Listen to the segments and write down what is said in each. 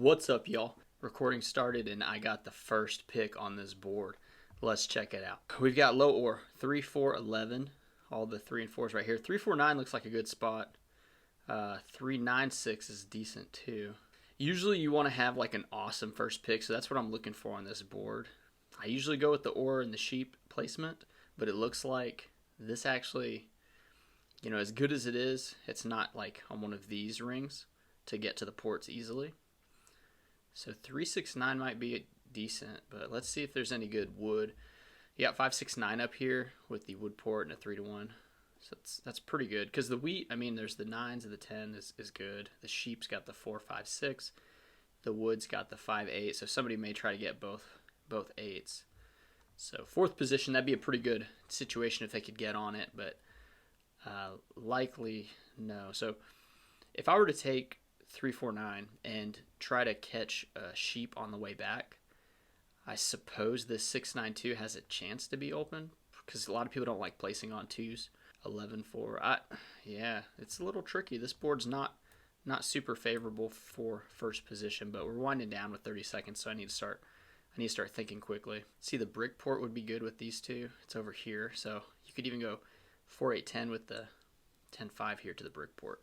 What's up, y'all? Recording started and I got the first pick on this board. Let's check it out. We've got low ore 3, 4, 11. All the 3 and 4s right here. 3, 4, 9 looks like a good spot. 3, 9, 6 is decent too. Usually you want to have like an awesome first pick, so that's what I'm looking for on this board. I usually go with the ore and the sheep placement, but it looks like this actually, as good as it is, it's not like on one of these rings to get to the ports easily. So 3, 6, 9 might be decent, but let's see if there's any good wood. You got 5, 6, 9 up here with the wood port and a 3 to 1. So that's pretty good because the wheat, there's the 9s and the 10 is good. The sheep's got the 4, 5, 6. The wood's got the 5, 8. So somebody may try to get both 8s. So fourth position, that'd be a pretty good situation if they could get on it, but likely no. So if I were to take 3, 4, 9 and try to catch a sheep on the way back, I suppose this 6, 9, 2 has a chance to be open because a lot of people don't like placing on 2s. 11, 4. Yeah, it's a little tricky. This board's not super favorable for first position, but we're winding down with 30 seconds, so I need to start thinking quickly. See, the brick port would be good with these two. It's over here, so you could even go 4, 8, 10 with the 10, 5 here to the brick port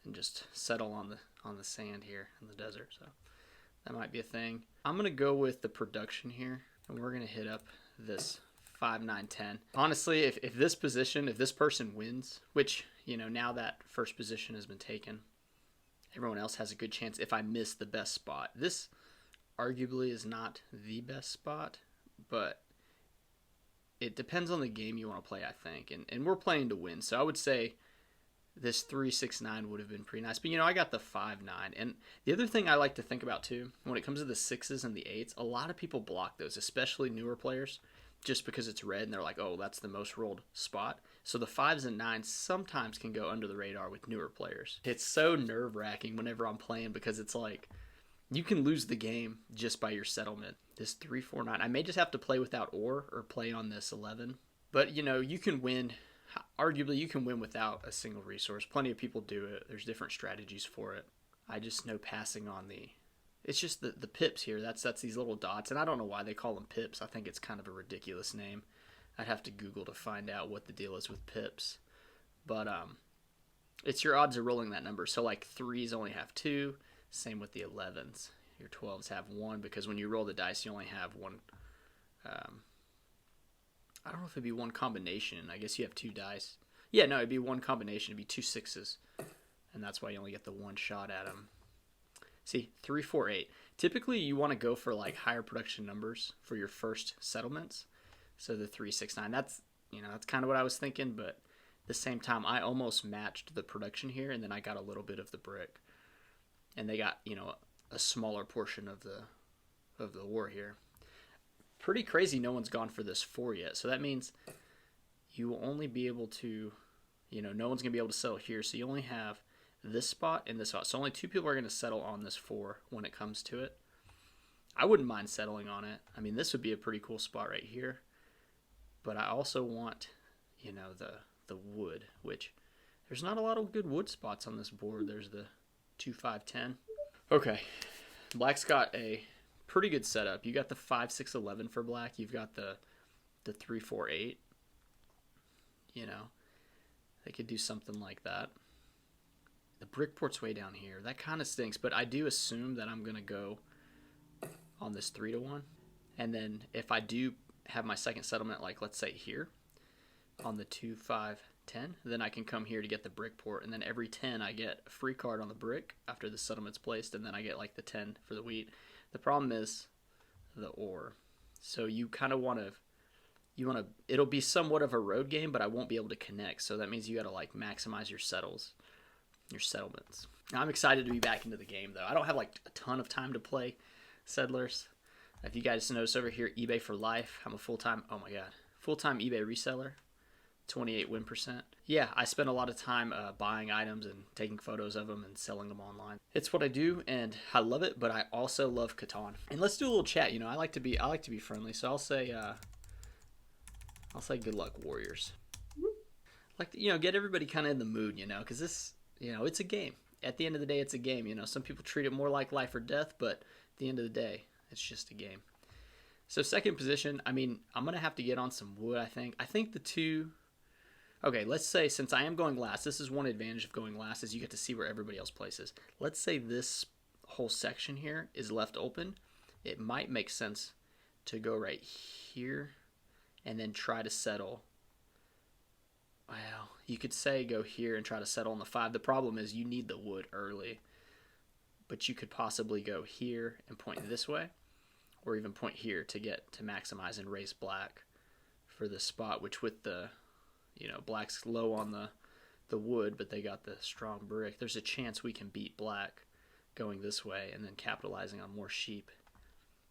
and just settle on the sand here in the desert. So that might be a thing. I'm gonna go with the production here, and we're gonna hit up this 5, 9, 10. Honestly, if this person wins, which now that first position has been taken, everyone else has a good chance. If I miss the best spot, this arguably is not the best spot, but it depends on the game you want to play, I think. And we're playing to win, so I would say this 3, 6, 9 would have been pretty nice. But I got the 5, 9. And the other thing I like to think about too, when it comes to the 6s and the 8s, a lot of people block those, especially newer players, just because it's red and they're like, oh, that's the most rolled spot. So the 5s and 9s sometimes can go under the radar with newer players. It's so nerve-wracking whenever I'm playing because it's like you can lose the game just by your settlement. This 3, 4, 9. I may just have to play without ore or play on this 11. But, you can win. Arguably, you can win without a single resource. Plenty of people do it. There's different strategies for it. I just know passing on it's just the pips here. That's these little dots. And I don't know why they call them pips. I think it's kind of a ridiculous name. I'd have to Google to find out what the deal is with pips. But it's your odds of rolling that number. So like 3s only have 2. Same with the 11s. Your 12s have 1 because when you roll the dice, you only have one. I don't know if it'd be one combination. I guess you have 2 dice. Yeah, no, it'd be one combination. It'd be 2 6s. And that's why you only get the one shot at them. See, 3, 4, 8. Typically, you want to go for like higher production numbers for your first settlements. So the 3, 6, 9. That's kind of what I was thinking. But at the same time, I almost matched the production here, and then I got a little bit of the brick, and they got a smaller portion of the war here. Pretty crazy. No one's gone for this 4 yet. So that means you will only be able to, no one's gonna be able to settle here. So you only have this spot and this spot. So only 2 people are going to settle on this 4 when it comes to it. I wouldn't mind settling on it. This would be a pretty cool spot right here. But I also want, the wood, which there's not a lot of good wood spots on this board. There's the 2, 5, 10. Okay. Black's got a pretty good setup. You got the 5, 6, 11 for black. You've got the 3, 4, 8. They could do something like that. The brick port's way down here. That kind of stinks, but I do assume that I'm going to go on this 3 to 1. And then if I do have my second settlement, like let's say here, on the 2, 5, 10, then I can come here to get the brick port. And then every 10, I get a free card on the brick after the settlement's placed, and then I get like the 10 for the wheat. The problem is the ore. So you kind of want to, it'll be somewhat of a road game, but I won't be able to connect. So that means you got to like maximize your settlements. Now, I'm excited to be back into the game, though. I don't have like a ton of time to play Settlers. If you guys notice over here, eBay for life. I'm a full-time eBay reseller. 28 win percent. Yeah, I spend a lot of time buying items and taking photos of them and selling them online. It's what I do, and I love it. But I also love Catan. And let's do a little chat. I like to be friendly. So I'll say good luck, Warriors. Like get everybody kind of in the mood, because this. It's a game. at the end of the day, it's a game. You know, some people treat it more like life or death, but at the end of the day, it's just a game. So second position, I mean, I'm going to have to get on some wood, I think. I think the two... Okay, let's say since I am going last, this is one advantage of going last is you get to see where everybody else places. Let's say this whole section here is left open. It might make sense to go right here and then try to settle. Well, you could say go here and try to settle on the 5. The problem is you need the wood early. But you could possibly go here and point this way, or even point here to get to maximize and race black for this spot, which with the, you know, black's low on the wood, but they got the strong brick. There's a chance we can beat black going this way and then capitalizing on more sheep,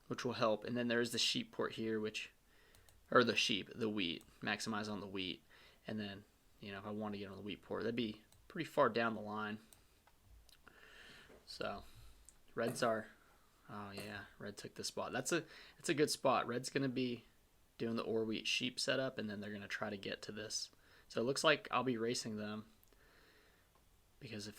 which will help. And then there's the sheep port here, the wheat, maximize on the wheat. And then, you know, if I want to get on the wheat port, that'd be pretty far down the line. So, Reds are, oh yeah, Red took this spot. That's a good spot. Red's going to be doing the ore wheat sheep setup, and then they're going to try to get to this. So it looks like I'll be racing them, because if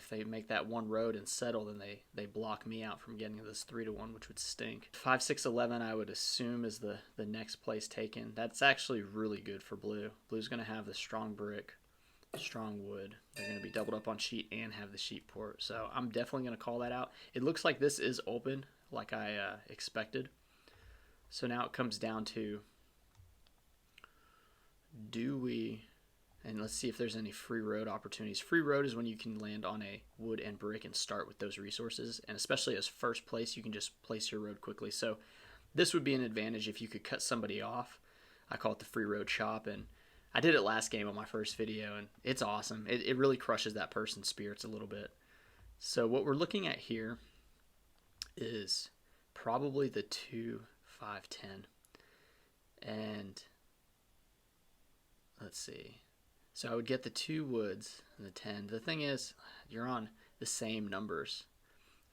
they make that one road and settle, then they block me out from getting to this 3-1, which would stink. 5, 6, 11 I would assume is the next place taken. That's actually really good for blue. Blue's going to have the strong brick, strong wood. They're going to be doubled up on sheet and have the sheep port. So I'm definitely going to call that out. It looks like this is open like I expected. So now it comes down to, do we, and let's see if there's any free road opportunities. Free road is when you can land on a wood and brick and start with those resources. And especially as first place, you can just place your road quickly. So this would be an advantage if you could cut somebody off. I call it the free road chop, and I did it last game on my first video, and it's awesome. It really crushes that person's spirits a little bit. So what we're looking at here is probably the 2, 5, 10. And let's see. So I would get the 2 woods and the 10. The thing is, you're on the same numbers.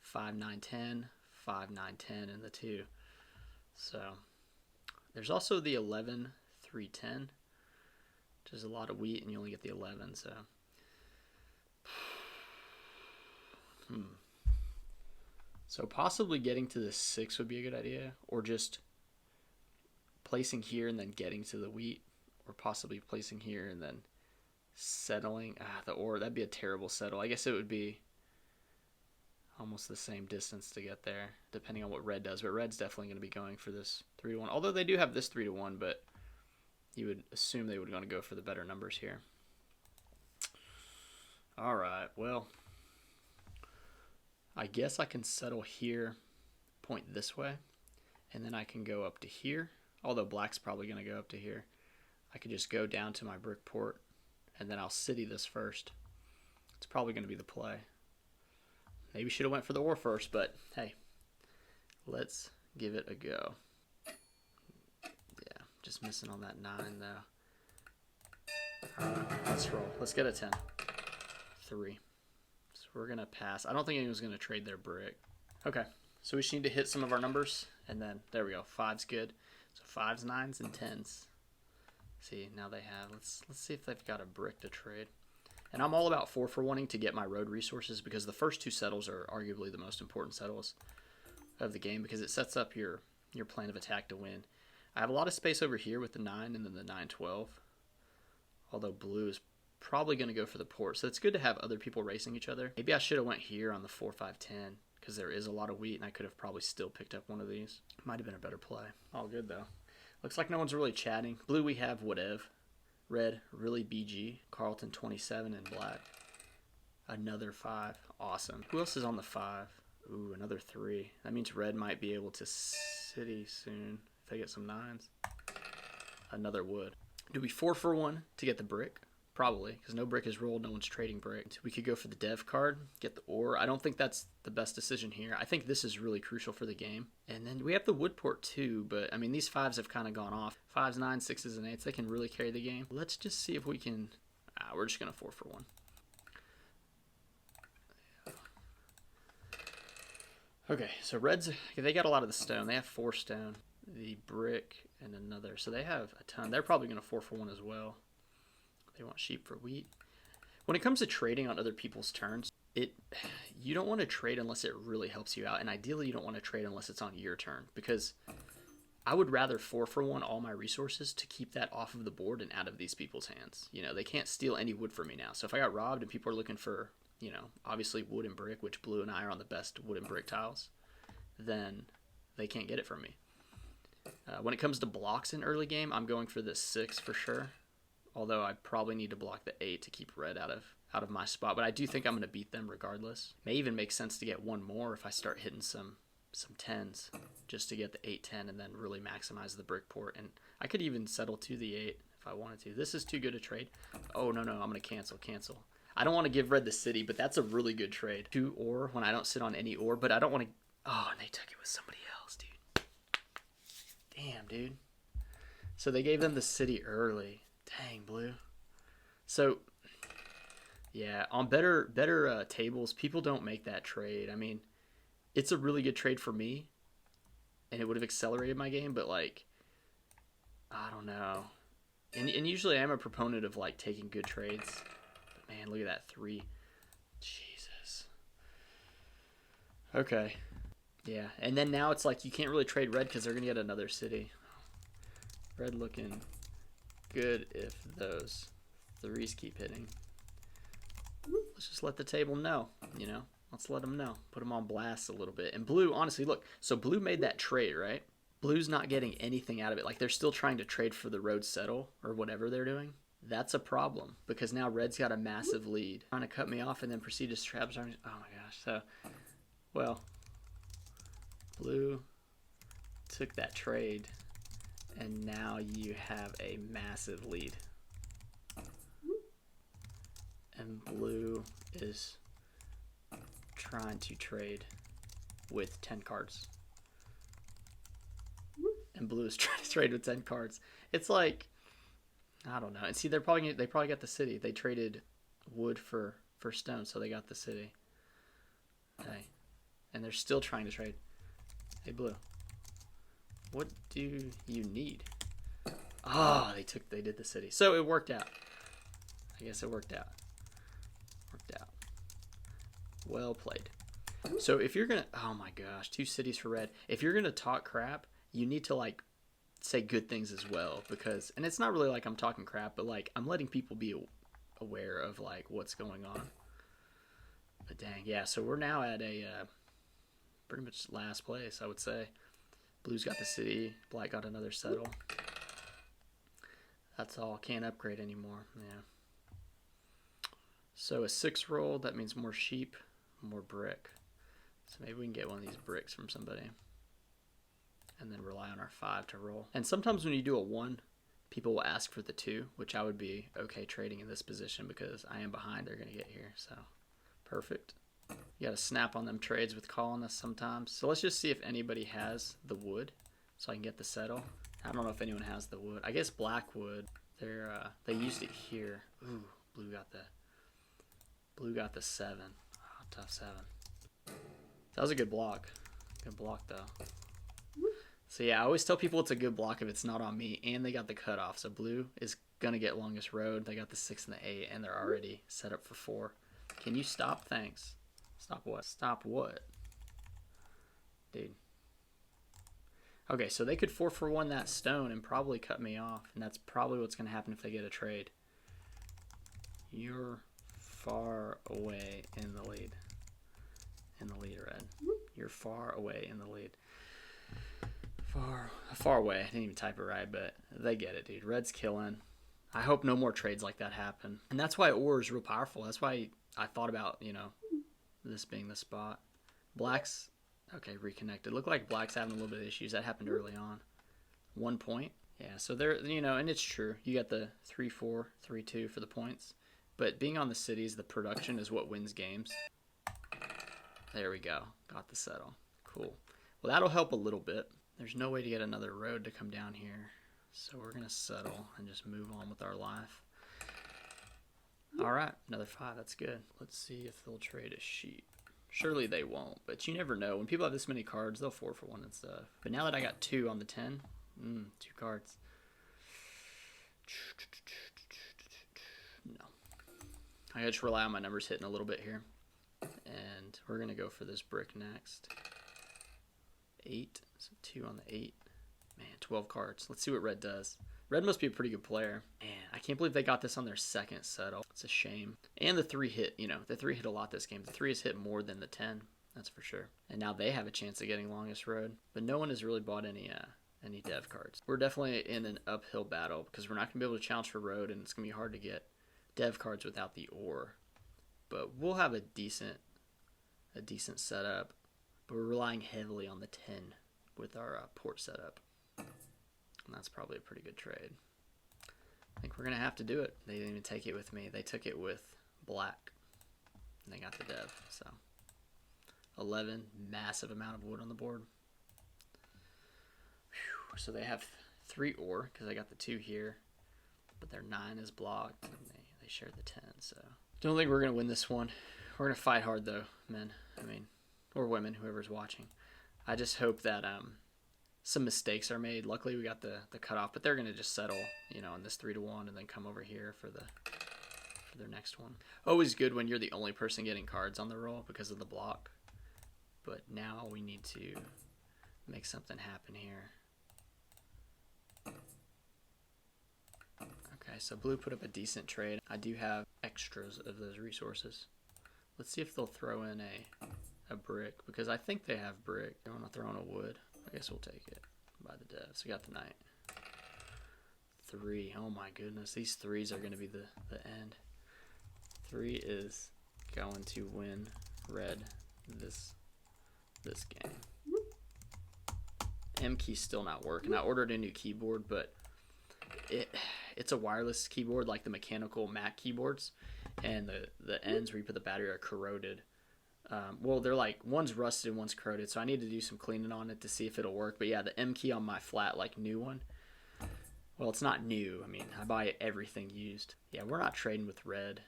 5, 9, 10, 5, 9, 10, and the 2. So there's also the 11, 3, 10. Which is a lot of wheat, and you only get the 11, so. So possibly getting to the 6 would be a good idea, or just placing here and then getting to the wheat, or possibly placing here and then settling. The ore, that'd be a terrible settle. I guess it would be almost the same distance to get there, depending on what red does, but red's definitely going to be going for this 3-1, although they do have this 3-1, but you would assume they would want to go for the better numbers here. All right, well, I guess I can settle here, point this way, and then I can go up to here, although black's probably going to go up to here. I could just go down to my brick port, and then I'll city this first. It's probably going to be the play. Maybe should have went for the ore first, but hey, let's give it a go. Just missing on that 9, though. Alright, let's roll. Let's get a 10. 3. So we're going to pass. I don't think anyone's going to trade their brick. Okay, so we just need to hit some of our numbers, and then there we go. 5's good. So 5s, 9s, and 10s. See, now they have. Let's see if they've got a brick to trade. And I'm all about 4 for wanting to get my road resources, because the first 2 settles are arguably the most important settles of the game, because it sets up your plan of attack to win. I have a lot of space over here with the 9 and then the 9, 12. Although blue is probably going to go for the port. So it's good to have other people racing each other. Maybe I should have went here on the 4, 5, 10. Because there is a lot of wheat and I could have probably still picked up one of these. Might have been a better play. All good though. Looks like no one's really chatting. Blue we have whatever. Red, really BG. Carlton 27 and black. Another 5. Awesome. Who else is on the 5? Ooh, another 3. That means red might be able to city soon. They get some 9s. Another wood. Do we 4 for 1 to get the brick? Probably, because no brick is rolled, no one's trading brick. We could go for the dev card, get the ore. I don't think that's the best decision here. I think this is really crucial for the game. And then we have the wood port too, but I mean, these 5s have kind of gone off. 5s, 9s, 6s, and 8s, they can really carry the game. Let's just see if we can, we're just going to 4 for 1. Okay, so reds, they got a lot of the stone. They have 4 stone. The brick and another, so they have a ton. They're probably going to 4 for 1 as well. They want sheep for wheat. When it comes to trading on other people's turns, it you don't want to trade unless it really helps you out, and ideally you don't want to trade unless it's on your turn, because I would rather 4-for-1 all my resources to keep that off of the board and out of these people's hands. You know, they can't steal any wood from me now. So if I got robbed and people are looking for, you know, obviously wood and brick, which Blue and I are on the best wood and brick tiles, then they can't get it from me. When it comes to blocks in early game, I'm going for the 6 for sure. Although I probably need to block the 8 to keep red out of my spot. But I do think I'm going to beat them regardless. May even make sense to get one more if I start hitting some 10s just to get the 8-10 and then really maximize the brick port. And I could even settle to the 8 if I wanted to. This is too good a trade. Oh, no, I'm going to cancel. I don't want to give red the city, but that's a really good trade. 2 ore when I don't sit on any ore, but I don't want to... Oh, and they took it with somebody else, dude. Damn, dude. So they gave them the city early. Dang, Blue. So, yeah, on better tables, people don't make that trade. I mean, it's a really good trade for me, and it would have accelerated my game, but, like, I don't know. And usually I'm a proponent of, like, taking good trades. But, man, look at that 3. Jesus. Okay. Yeah, and then now it's like you can't really trade red because they're going to get another city. Red looking good if those 3s keep hitting. Let's just let the table know, you know. Let's let them know. Put them on blast a little bit. And Blue, honestly, look. So Blue made that trade, right? Blue's not getting anything out of it. Like, they're still trying to trade for the road settle or whatever they're doing. That's a problem because now Red's got a massive lead. Trying to cut me off and then proceed to strap. Oh, my gosh. So, well, Blue took that trade, and now you have a massive lead. And Blue is trying to trade with 10 cards. And Blue is trying to trade with 10 cards. It's like, I don't know. And see, they probably got the city. They traded wood for stone, so they got the city. Okay. And they're still trying to trade. Hey, Blue. What do you need? Oh, they did the city. So it worked out. I guess it worked out. Well played. So if you're gonna, oh my gosh, 2 cities for red. If you're gonna talk crap, you need to, like, say good things as well, because, and it's not really like I'm talking crap, but, like, I'm letting people be aware of, like, what's going on. But dang, yeah. So we're now at a pretty much last place, I would say. Blue's got the city. Black got another settle. That's all. Can't upgrade anymore. Yeah. So a 6 roll, that means more sheep, more brick. So maybe we can get one of these bricks from somebody. And then rely on our 5 to roll. And sometimes when you do a 1, people will ask for the 2, which I would be okay trading in this position because I am behind. They're going to get here. So perfect. You got to snap on them trades with calling us sometimes. So let's just see if anybody has the wood so I can get the settle. I don't know if anyone has the wood. I guess black wood. They used it here. Ooh, Blue got the 7. Oh, tough 7. That was a good block. Good block, though. So, yeah, I always tell people it's a good block if it's not on me, and they got the cutoff. So, Blue is going to get longest road. They got the 6 and the 8, and they're already set up for 4. Can you stop? Thanks. Stop what? Stop what? Dude. Okay, so they could 4-for-1 that stone and probably cut me off, and that's probably what's going to happen if they get a trade. You're far away in the lead. Red. You're far away in the lead. Far away. I didn't even type it right, but they get it, dude. Red's killing. I hope no more trades like that happen. And that's why ore is real powerful. That's why I thought about, you know, this being the spot. Black's, okay, reconnected. Looked like Black's having a little bit of issues. That happened early on. 1 point. Yeah, so they're, you know, and it's true. You got the 3-4, 3-2 for the points. But being on the cities, the production is what wins games. There we go. Got the settle. Cool. Well, that'll help a little bit. There's no way to get another road to come down here. So we're going to settle and just move on with our life. All right, another 5. That's good. Let's see if they'll trade a sheep. Surely they won't, but you never know. When people have this many cards, they'll 4-for-1 and stuff. But now that I got 2 on the 10, 2 cards. No. I just rely on my numbers hitting a little bit here. And we're going to go for this brick next. 8. So 2 on the 8. Man, 12 cards. Let's see what red does. Red must be a pretty good player. Man, I can't believe they got this on their second settle. It's a shame. And the 3 hit, the 3 hit a lot this game. The 3 has hit more than the 10, that's for sure. And now they have a chance of getting longest road. But no one has really bought any dev cards. We're definitely in an uphill battle because we're not going to be able to challenge for road, and it's going to be hard to get dev cards without the ore. But we'll have a decent setup. But we're relying heavily on the 10 with our port setup. And that's probably a pretty good trade. I think we're going to have to do it. They didn't even take it with me. They took it with black. And they got the dev. So 11, massive amount of wood on the board. Whew. So they have 3 ore because I got the 2 here. But their 9 is blocked. And they share the 10. So don't think we're going to win this one. We're going to fight hard though, men. Or women, whoever's watching. I just hope that some mistakes are made. Luckily, we got the cutoff, but they're going to just settle, in this 3-1 and then come over here for their next one. Always good when you're the only person getting cards on the roll because of the block. But now we need to make something happen here. Okay, so blue put up a decent trade. I do have extras of those resources. Let's see if they'll throw in a brick, because I think they have brick. They want to throw in a wood. I guess we'll take it by the devs. We got the knight. 3. Oh my goodness. These 3s are going to be the end. 3 is going to win red this game. M key's still not working. I ordered a new keyboard, but it's a wireless keyboard like the mechanical Mac keyboards, and the ends where you put the battery are corroded. Well, they're like, one's rusted and one's corroded, so I need to do some cleaning on it to see if it'll work. But yeah, the M key on my flat, new one, well, it's not new. I buy everything used. Yeah, we're not trading with red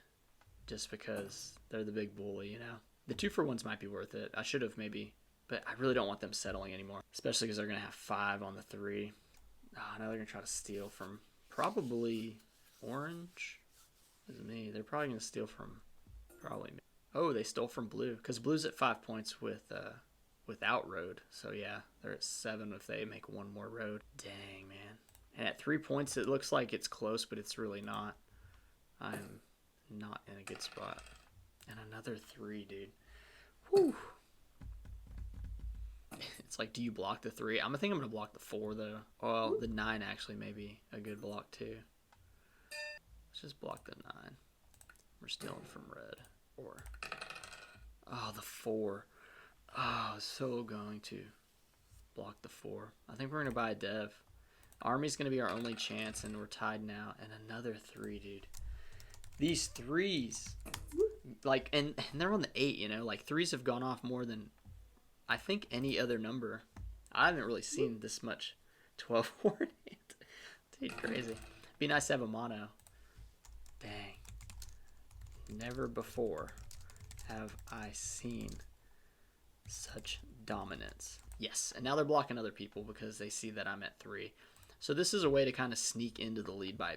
just because they're the big bully, The 2-for-1s might be worth it. I should have maybe, but I really don't want them settling anymore, especially because they're going to have 5 on the 3. Oh, now they're going to try to steal from probably orange. Is me. They're probably going to steal from probably me. Oh, they stole from blue, because blue's at 5 points without road. So yeah, they're at 7 if they make 1 more road. Dang, man. And at 3 points, it looks like it's close, but it's really not. I'm not in a good spot. And another 3, dude. Whew. It's like, do you block the 3? I think I'm going to block the 4, though. Well, the 9 actually may be a good block, too. Let's just block the 9. We're stealing from red. Oh, the 4. Oh, so going to block the 4. I think we're going to buy a dev. Army's going to be our only chance, and we're tied now. And another 3, dude. These 3s, and they're on the 8, 3s have gone off more than, I think, any other number. I haven't really seen this much 12 horn hit. Dude, crazy. Be nice to have a mono. Dang. Never before have I seen such dominance. Yes, and now they're blocking other people because they see that I'm at 3. So this is a way to kind of sneak into the lead by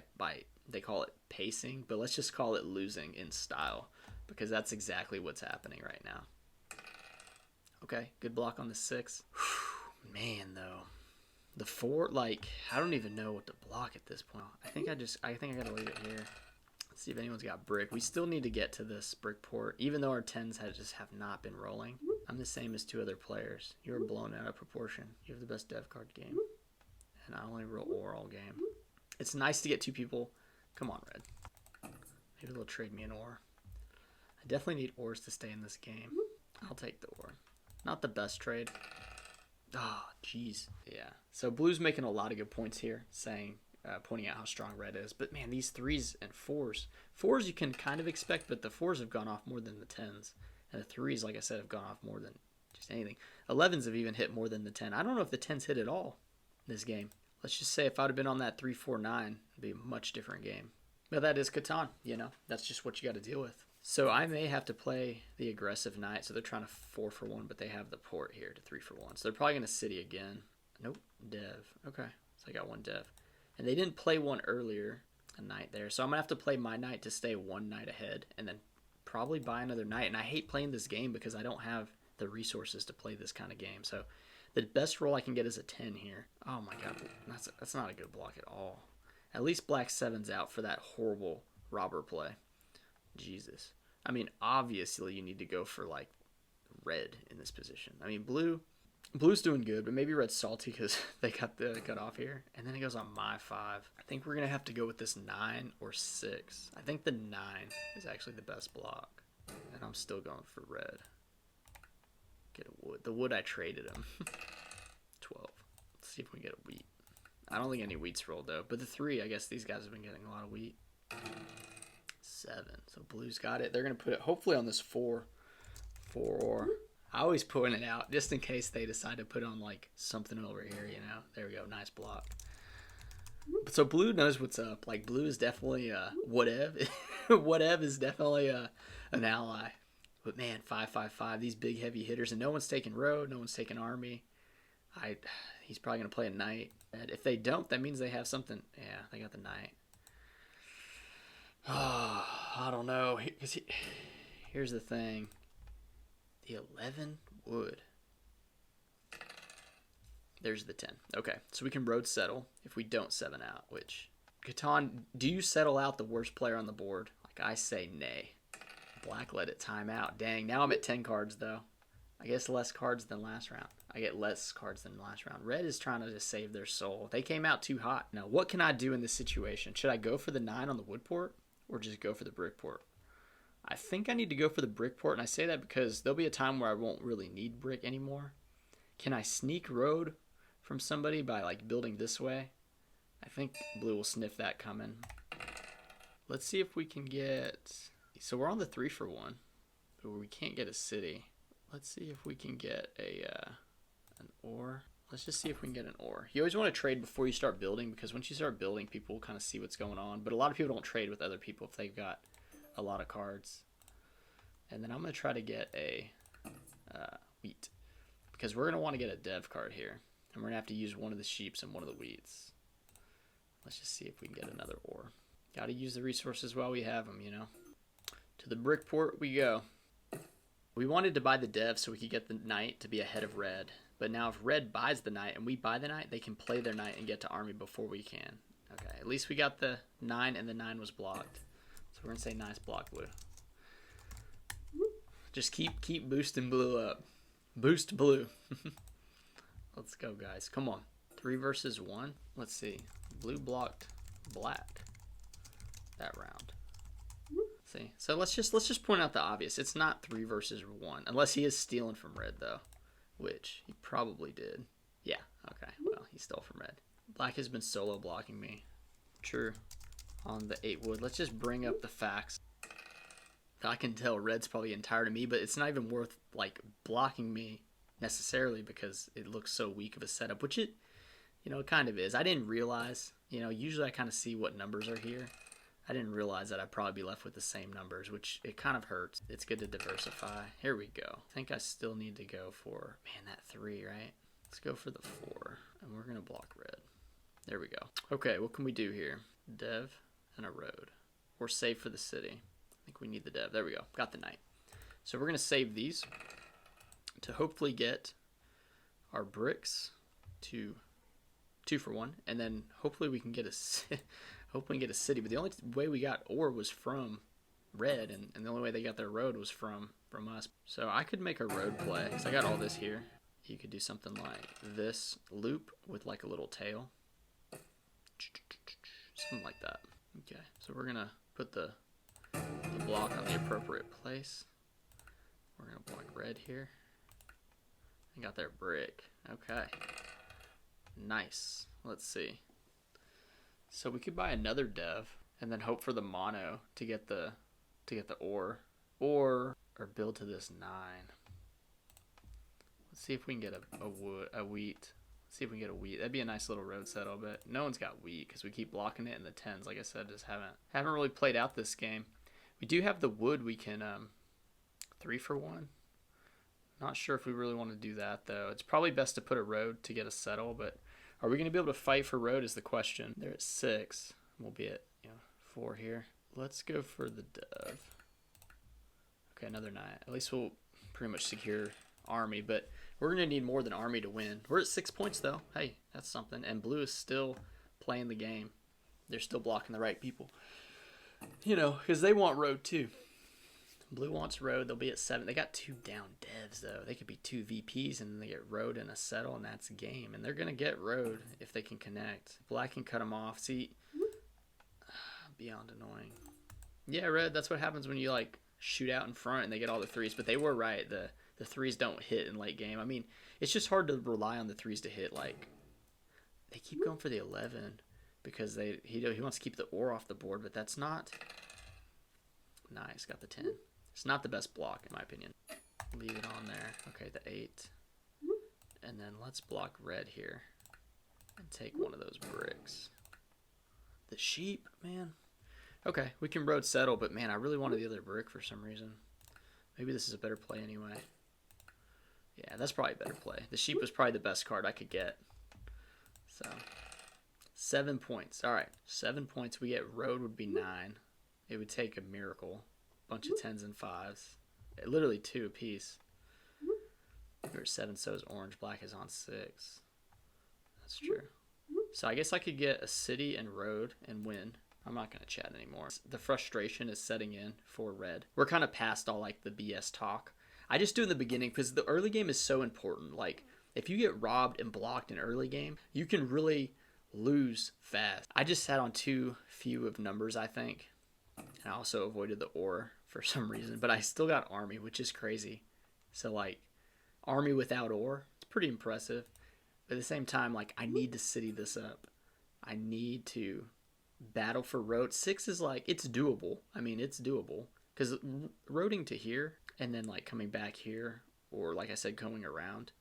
they call it pacing, but let's just call it losing in style, because that's exactly what's happening right now. Okay, good block on the 6. Man, though. The 4, I don't even know what to block at this point. I think I gotta leave it here. Let's see if anyone's got brick. We still need to get to this brick port, even though our 10s have not been rolling. I'm the same as 2 other players. You're blown out of proportion. You have the best dev card game. And I only roll ore all game. It's nice to get 2 people. Come on, red. Maybe they'll trade me an ore. I definitely need ores to stay in this game. I'll take the ore. Not the best trade. Oh, jeez. Yeah. So blue's making a lot of good points here, pointing out how strong red is. But man, these 3s and 4s. 4s you can kind of expect, but the 4s have gone off more than the 10s. And the 3s, like I said, have gone off more than just anything. 11s have even hit more than the 10. I don't know if the 10s hit at all this game. Let's just say if I'd have been on that 3-4-9, it'd be a much different game. But that is Catan, That's just what you got to deal with. So I may have to play the aggressive knight. So they're trying to 4-for-1, but they have the port here to 3-for-1. So they're probably going to city again. Nope, dev. Okay, so I got 1 dev. And they didn't play one earlier, a knight there. So I'm going to have to play my knight to stay 1 knight ahead and then probably buy another knight. And I hate playing this game because I don't have the resources to play this kind of game. So the best roll I can get is a 10 here. Oh my god, that's not a good block at all. At least black 7's out for that horrible robber play. Jesus. I mean, obviously you need to go for like red in this position. I mean, blue's doing good, but maybe red's salty because they got the cut off here. And then it goes on my 5. I think we're going to have to go with this 9 or 6. I think the 9 is actually the best block. And I'm still going for red. Get a wood. The wood I traded him. 12. Let's see if we get a wheat. I don't think any wheat's rolled though. But the 3, I guess these guys have been getting a lot of wheat. 7. So blue's got it. They're going to put it hopefully on this 4. 4. I always point it out just in case they decide to put on like something over here, you know. There we go. Nice block. So blue knows what's up. Like blue is definitely whatev. Whatev is definitely an ally. But man, 5-5-5. These big heavy hitters, and no one's taking road. No one's taking army. He's probably gonna play a knight. And if they don't, that means they have something. Yeah, they got the knight. Oh, I don't know. Here's the thing. The 11 wood. There's the 10. Okay, so we can road settle if we don't 7 out, which... Catan, do you settle out the worst player on the board? Like, I say nay. Black let it time out. Dang, now I'm at 10 cards, though. I guess less cards than last round. I get less cards than last round. Red is trying to just save their soul. They came out too hot. Now, what can I do in this situation? Should I go for the 9 on the wood port or just go for the brick port? I think I need to go for the brick port, and I say that because there'll be a time where I won't really need brick anymore. Can I sneak road from somebody by like building this way? I think blue will sniff that coming. Let's see if we can get... So we're on the 3-for-1, but we can't get a city. Let's see if we can get an ore. Let's just see if we can get an ore. You always want to trade before you start building, because once you start building, people will kind of see what's going on. But a lot of people don't trade with other people if they've got a lot of cards. And then I'm going to try to get a wheat, because we're going to want to get a dev card here. And we're going to have to use one of the sheeps and one of the wheats. Let's just see if we can get another ore. Got to use the resources while we have them, you know. To the brick port we go. We wanted to buy the dev so we could get the knight to be ahead of red. But now if red buys the knight and we buy the knight, they can play their knight and get to army before we can. Okay, at least we got the 9 and the 9 was blocked. So we're going to say nice block, blue. Just keep boosting blue up. Boost blue. Let's go, guys. Come on. 3 versus 1. Let's see. Blue blocked black that round. See? So let's just point out the obvious. It's not 3 versus 1. Unless he is stealing from red, though. Which he probably did. Yeah, okay. Well, he stole from red. Black has been solo blocking me. True. On the 8 wood. Let's just bring up the facts. I can tell red's probably getting tired of me, but it's not even worth like blocking me necessarily because it looks so weak of a setup, which it, you know, it kind of is. I didn't realize, you know, usually I kind of see what numbers are here. I didn't realize that I'd probably be left with the same numbers, which it kind of hurts. It's good to diversify. Here we go. I think I still need to go for, man, that 3, right? Let's go for the 4, and we're going to block red. There we go. Okay, what can we do here? Dev and a road. Or save for the city. I think we need the dev. There we go. Got the knight. So we're going to save these to hopefully get our bricks to 2-for-1, and then hopefully we can get a city. But the only way we got ore was from red, and the only way they got their road was from us. So I could make a road play because I got all this here. You could do something like this loop with like a little tail, something like that. Okay, so we're gonna put the block on the appropriate place. We're gonna block red here. I got their brick. Okay. Nice. Let's see. So we could buy another dev and then hope for the mono to get the ore. Or build to this 9. Let's see if we can get a wheat. Let's see if we can get a wheat. That'd be a nice little road settle, but no one's got wheat because we keep blocking it in the 10s. Like I said, just haven't really played out this game. We do have the wood we can 3-for-1. Not sure if we really want to do that though. It's probably best to put a road to get a settle, but are we going to be able to fight for road is the question. They're at 6. We'll be at 4 here. Let's go for the dev. Okay, another 9. At least we'll pretty much secure army, but we're going to need more than army to win. We're at 6 points, though. Hey, that's something. And blue is still playing the game. They're still blocking the right people. You know, because they want road, too. Blue wants road. They'll be at 7. They got 2 down devs, though. They could be 2 VPs, and then they get road and a settle, and that's a game. And they're going to get road if they can connect. Black can cut them off. See, beyond annoying. Yeah, red, that's what happens when you, like, shoot out in front and they get all the 3s. But they were right. The 3s don't hit in late game. I mean, it's just hard to rely on the 3s to hit. Like, they keep going for the 11 because he wants to keep the ore off the board, but that's not... Nice, got the 10. It's not the best block, in my opinion. Leave it on there. Okay, the 8. And then let's block red here and take one of those bricks. The sheep, man. Okay, we can road settle, but man, I really wanted the other brick for some reason. Maybe this is a better play anyway. Yeah, that's probably a better play. The sheep was probably the best card I could get. So, 7 points. All right, 7 points. We get road would be 9. It would take a miracle. Bunch of 10s and 5s. Literally 2 apiece. We're at 7, so is orange. Black is on 6. That's true. So I guess I could get a city and road and win. I'm not going to chat anymore. The frustration is setting in for red. We're kind of past all like the BS talk. I just do in the beginning because the early game is so important. Like if you get robbed and blocked in early game, you can really lose fast. I just sat on too few of numbers, I think. And I also avoided the ore for some reason, but I still got army, which is crazy. So like army without ore, it's pretty impressive. But at the same time, like I need to city this up. I need to battle for road. 6 is like, it's doable. I mean, it's doable because roading to here and then like coming back here, or like I said, going around,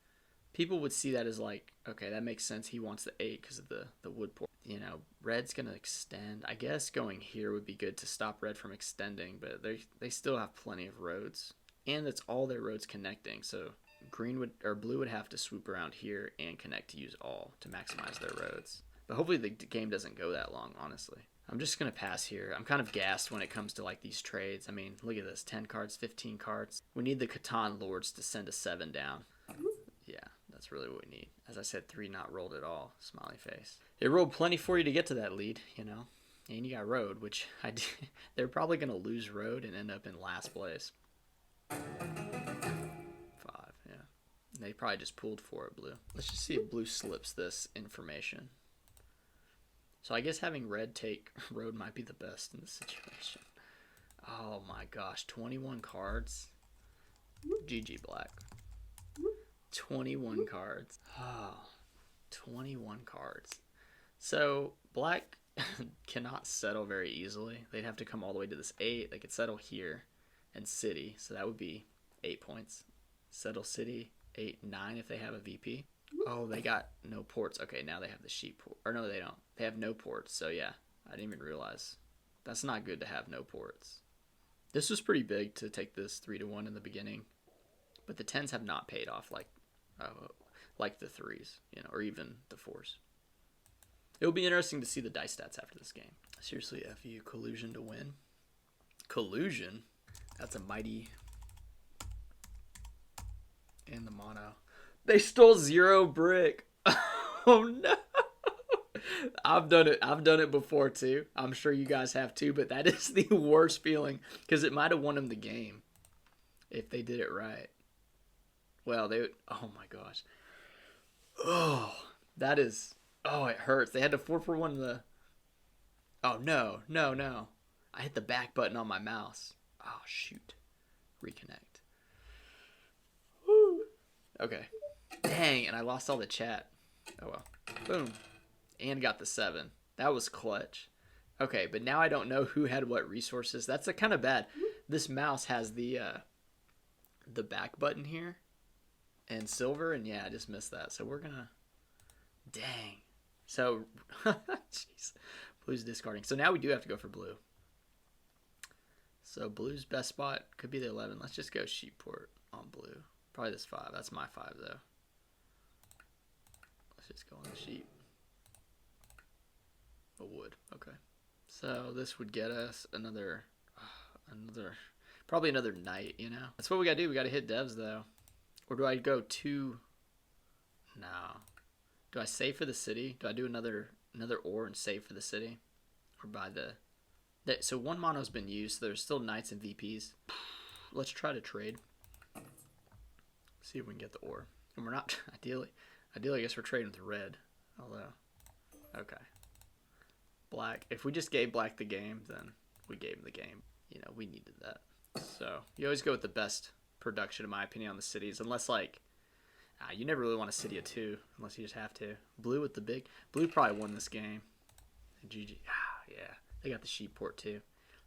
people would see that as like, okay, that makes sense. He wants the 8 because of the wood port. You know, red's going to extend. I guess going here would be good to stop red from extending, but they still have plenty of roads. And it's all their roads connecting, so green would, or blue would have to swoop around here and connect to use all to maximize their roads. But hopefully the game doesn't go that long, honestly. I'm just going to pass here. I'm kind of gassed when it comes to like these trades. I mean, look at this. 10 cards, 15 cards. We need the Catan Lords to send a 7 down. Yeah, that's really what we need. As I said, 3 not rolled at all. Smiley face. It rolled plenty for you to get to that lead, you know. And you got road, which I did. They're probably going to lose road and end up in last place. 5, yeah. They probably just pulled for it, blue. Let's just see if blue slips this information. So I guess having red take road might be the best in this situation. Oh my gosh, 21 cards. GG black. 21 cards. Oh, 21 cards. So black cannot settle very easily. They'd have to come all the way to this 8. They could settle here and city. So that would be 8 points. Settle city, 8, 9 if they have a VP. Oh, they got no ports. Okay, now they have the sheep port. Or no, they don't. They have no ports. So yeah, I didn't even realize. That's not good to have no ports. This was pretty big to take this 3-1 in the beginning. But the 10s have not paid off like the 3s, you know, or even the 4s. It'll be interesting to see the dice stats after this game. Seriously, FU collusion to win. Collusion? That's a mighty. And the mono. They stole 0 brick. Oh no. I've done it before too. I'm sure you guys have too, but that is the worst feeling because it might have won them the game if they did it right. Well, they would, oh my gosh. Oh, that is, oh, it hurts. They had to 4-for-1 the, oh no. I hit the back button on my mouse. Oh shoot. Reconnect. Woo. Okay. Dang, and I lost all the chat. Oh well. Boom. And got the 7. That was clutch. Okay, but now I don't know who had what resources. That's kind of bad. This mouse has the back button here and silver, and yeah, I just missed that. So we're gonna, dang. So, jeez, blue's discarding. So now we do have to go for blue. So blue's best spot could be the 11. Let's just go sheepport on blue. Probably this 5. That's my 5 though. Let's just go on the sheep. A wood. Okay. So this would get us another. Probably another knight, you know? That's what we gotta do. We gotta hit devs, though. Or do I go to... No. Do I save for the city? Do I do another ore and save for the city? Or buy the... So one mono's been used, so there's still knights and VPs. Let's try to trade. See if we can get the ore. And we're not... Ideally, I guess we're trading with red. Although... Okay. Black. If we just gave black the game, then we gave him the game. You know, we needed that. So, you always go with the best production, in my opinion, on the cities. Unless, like... you never really want a city of 2, unless you just have to. Blue with the big... Blue probably won this game. And GG. Yeah. They got the sheep port, too.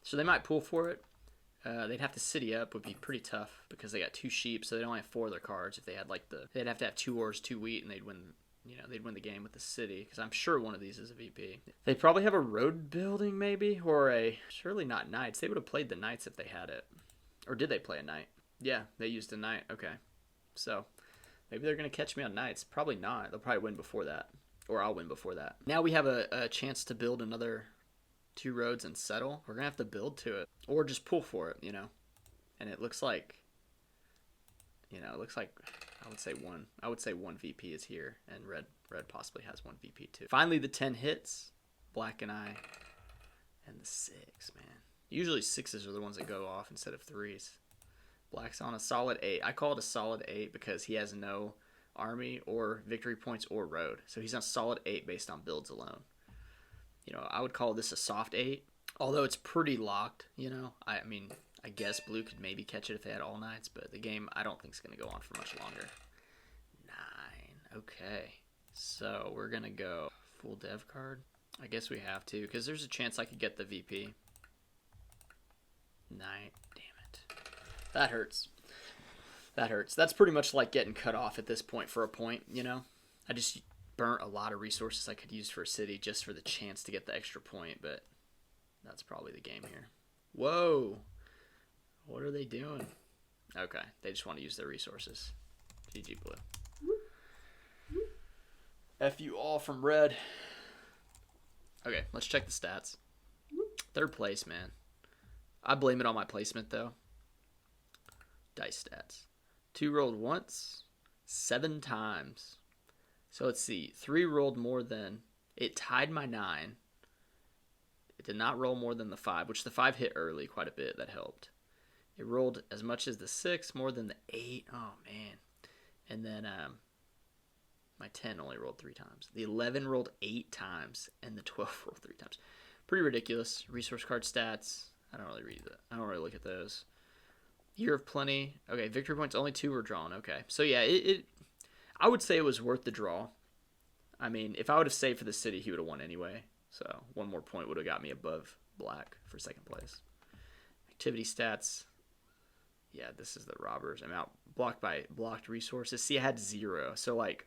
So they might pull for it. They'd have to city up, would be pretty tough, because they got 2 sheep, so they only have 4 of their cards. If they had, like, they'd have to have 2 ores, 2 wheat, and they'd win... You know, they'd win the game with the city, because I'm sure one of these is a VP. They probably have a road building, maybe, or a... Surely not knights. They would have played the knights if they had it. Or did they play a knight? Yeah, they used a knight. Okay. So, maybe they're going to catch me on knights. Probably not. They'll probably win before that. Or I'll win before that. Now we have a chance to build another 2 roads and settle. We're going to have to build to it. Or just pull for it, you know. And it looks like... You know, it looks like... I would say one VP is here, and red possibly has 1 VP too. Finally, the 10 hits. Black and I, and the 6, man. Usually 6s are the ones that go off instead of 3s. Black's on a solid 8. I call it a solid 8 because he has no army or victory points or road, so he's on solid 8 based on builds alone. You know, I would call this a soft 8, although it's pretty locked. You know, I mean. I guess blue could maybe catch it if they had all knights, but the game I don't think is going to go on for much longer. 9. Okay. So we're going to go full dev card. I guess we have to, because there's a chance I could get the VP. Knight. Damn it. That hurts. That hurts. That's pretty much like getting cut off at this point for a point, you know? I just burnt a lot of resources I could use for a city just for the chance to get the extra point, but that's probably the game here. Whoa. What are they doing? Okay, they just want to use their resources. GG blue. F you all from red. Okay, let's check the stats. 3rd place, man. I blame it on my placement, though. Dice stats. 2 rolled once, 7 times. So let's see. 3 rolled more than... It tied my 9. It did not roll more than the 5, which the 5 hit early quite a bit. That helped. It rolled as much as the 6, more than the 8. Oh, man. And then my 10 only rolled 3 times. The 11 rolled 8 times, and the 12 rolled 3 times. Pretty ridiculous. Resource card stats. I don't really read that. I don't really look at those. Year of Plenty. Okay, victory points, only 2 were drawn. Okay. So, yeah, I would say it was worth the draw. I mean, if I would have saved for the city, he would have won anyway. So, 1 more point would have got me above black for 2nd place. Activity stats. Yeah, this is the robbers. I'm out blocked by blocked resources. See, I had 0. So, like,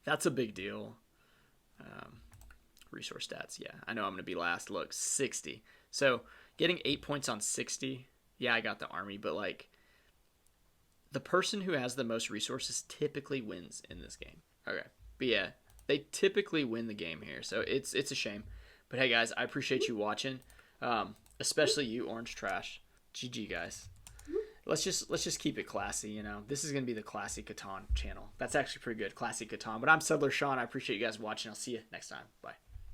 that's a big deal. Resource stats. Yeah, I know I'm going to be last. Look, 60. So, getting 8 points on 60. Yeah, I got the army. But, like, the person who has the most resources typically wins in this game. Okay. But, yeah, they typically win the game here. So, it's a shame. But, hey, guys, I appreciate you watching. Especially you, Orange Trash. GG, guys. Let's just keep it classy, you know. This is going to be the Classy Catan channel. That's actually pretty good, Classy Catan. But I'm Settler Sean. I appreciate you guys watching. I'll see you next time. Bye.